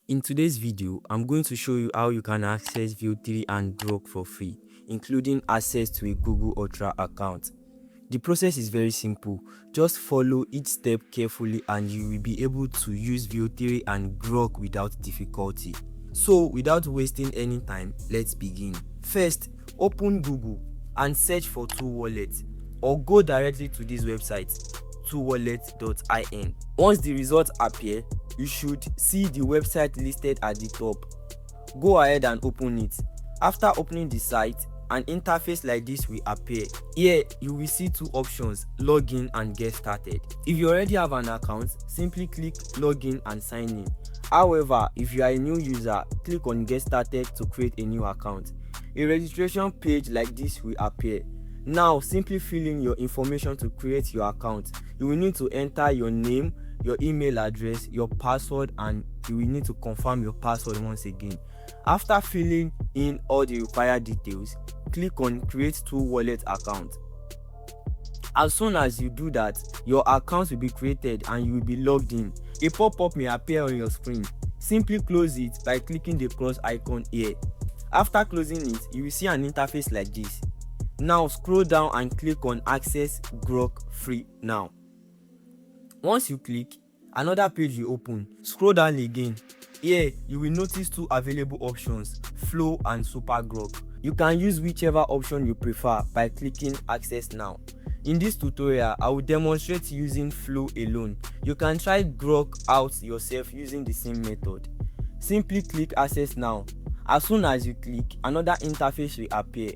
In today's video, I'm going to show you how you can access VEO and Grok for free, including access to a Google Ultra account. The process is very simple. Just follow each step carefully and you will be able to use VEO and Grok without difficulty. So without wasting any time, let's begin. First, open Google and search for 2Wallet, or go directly to this website, 2wallet.in. Once the results appear, you should see the website listed at the top. Go ahead and open it. After opening the site, an interface like this will appear. Here you will see two options, login and get started. If you already have an account, simply click login and sign in. However, if you are a new user, click on get started to create a new account. A registration page like this will appear. Now simply fill in your information to create your account. You will need to enter your name, your email address, your password, and you will need to confirm your password once again. After filling in all the required details, click on create 2Wallet account. As soon as you do that, your account will be created and you will be logged in. A pop-up may appear on your screen. Simply close it by clicking the cross icon here. After closing it, you will see an interface like this. Now scroll down and click on access Grok free now. Once you click, another page will open. Scroll down again. Here you will notice two available options, Flow and Super Grok. You can use whichever option you prefer by clicking access now. In this tutorial, I will demonstrate using Flow alone. You can try Grok out yourself using the same method. Simply click access now. As soon as you click, another interface will appear.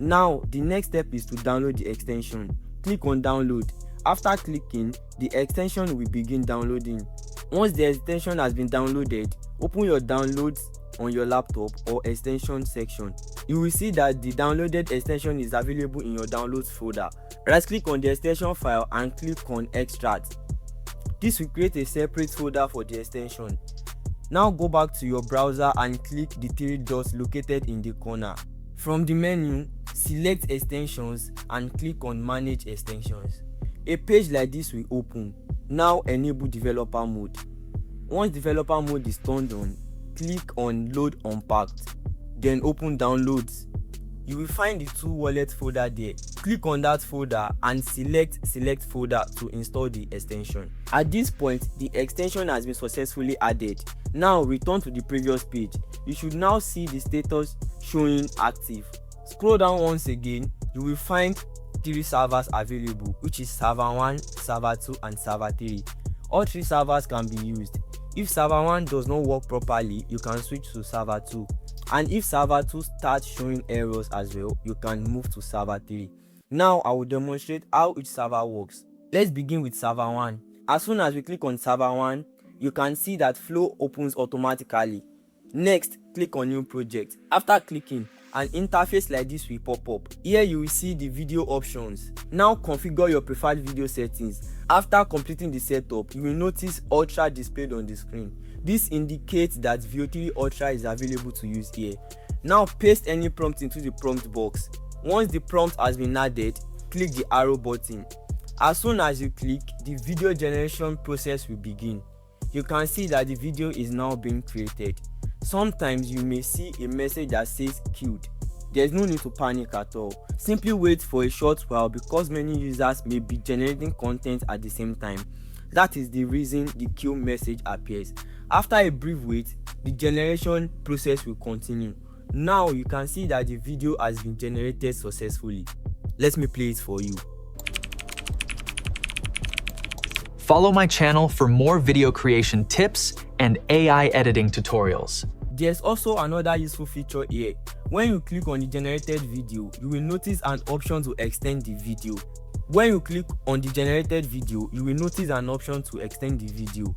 Now the next step is to download the extension. Click on download. After clicking, the extension will begin downloading. Once the extension has been downloaded, open your downloads on your laptop or extension section. You will see that the downloaded extension is available in your downloads folder. Right click on the extension file and click on extract. This will create a separate folder for the extension. Now go back to your browser and click the three dots located in the corner. From the menu, select extensions and click on manage extensions. A page like this will open. Now enable developer mode. Once developer mode is turned on, click on load unpacked, then open downloads. You will find the 2Wallet folder there. Click on that folder and select folder to install the extension. At this point, the extension has been successfully added. Now return to the previous page. You should now see the status showing active. Scroll down once again. You will find 3 servers available, which is server 1, server 2 and server 3. All 3 servers can be used. If server 1 does not work properly, you can switch to server 2. And if server 2 starts showing errors as well, you can move to server 3. Now I will demonstrate how each server works. Let's begin with server 1. As soon as we click on server 1, you can see that Flow opens automatically. Next, click on new project. After clicking, an interface like this will pop up. Here you will see the video options. Now configure your preferred video settings. After completing the setup, you will notice Ultra displayed on the screen. This indicates that VEO Ultra is available to use here. Now paste any prompt into the prompt box. Once the prompt has been added, click the arrow button. As soon as you click, the video generation process will begin. You can see that the video is now being created. Sometimes you may see a message that says queued. There's no need to panic at all. Simply wait for a short while because many users may be generating content at the same time. That is the reason the queue message appears. After a brief wait, the generation process will continue. Now you can see that the video has been generated successfully. Let me play it for you. Follow my channel for more video creation tips and AI editing tutorials. There's also another useful feature here. When you click on the generated video, you will notice an option to extend the video. When you click on the generated video, you will notice an option to extend the video.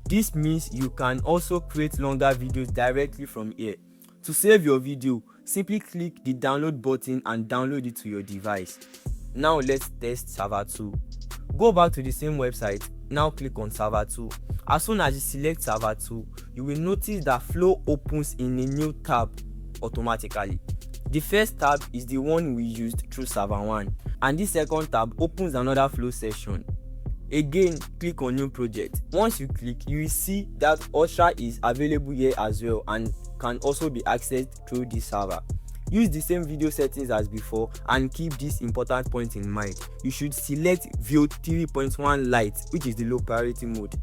This means you can also create longer videos directly from here. To save your video, simply click the download button and download it to your device. Now let's test server 2. Go back to the same website. Now click on server 2. As soon as you select server 2, you will notice that Flow opens in a new tab automatically. The first tab is the one we used through server 1, and this second tab opens another Flow session. Again, click on new project. Once you click, you will see that Ultra is available here as well and can also be accessed through this server. Use the same video settings as before and keep this important point in mind. You should select VEO 3.1 Lite, which is the low priority mode.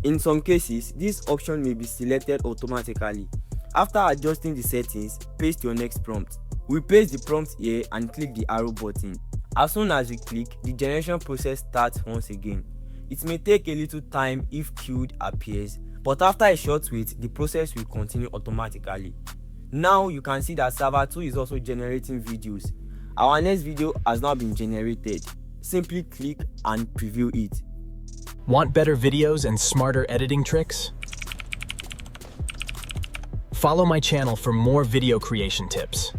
In some cases, this option may be selected automatically. After adjusting the settings, paste your next prompt. We paste the prompt here and click the arrow button. As soon as we click, the generation process starts once again. It may take a little time if queued appears, but after a short wait, the process will continue automatically. Now you can see that server 2 is also generating videos. Our next video has now been generated. Simply click and preview it. Want better videos and smarter editing tricks? Follow my channel for more video creation tips.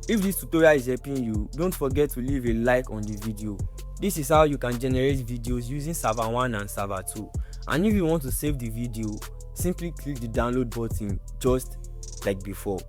If this tutorial is helping you, don't forget to leave a like on the video. This is how you can generate videos using server 1 and server 2. And if you want to save the video, simply click the download button just like before.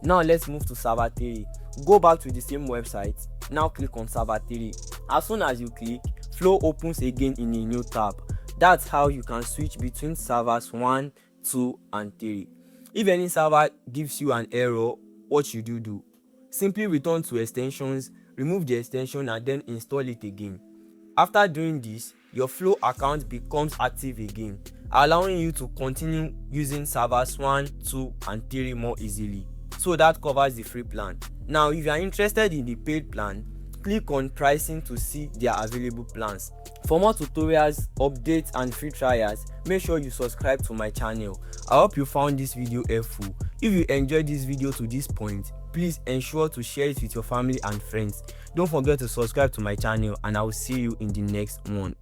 Now let's move to server 3. Go back to the same website. Now click on server 3. As soon as you click, Flow opens again in a new tab. That's how you can switch between servers 1, 2 and 3. If any server gives you an error, what should you do? Simply return to extensions, remove the extension and then install it again. After doing this, your Flow account becomes active again, allowing you to continue using servers 1, 2 and 3 more easily. So that covers the free plan. Now if you are interested in the paid plan, click on pricing to see their available plans. For more tutorials, updates and free trials, make sure you subscribe to my channel. I hope you found this video helpful. If you enjoyed this video to this point, please ensure to share it with your family and friends. Don't forget to subscribe to my channel and I will see you in the next one.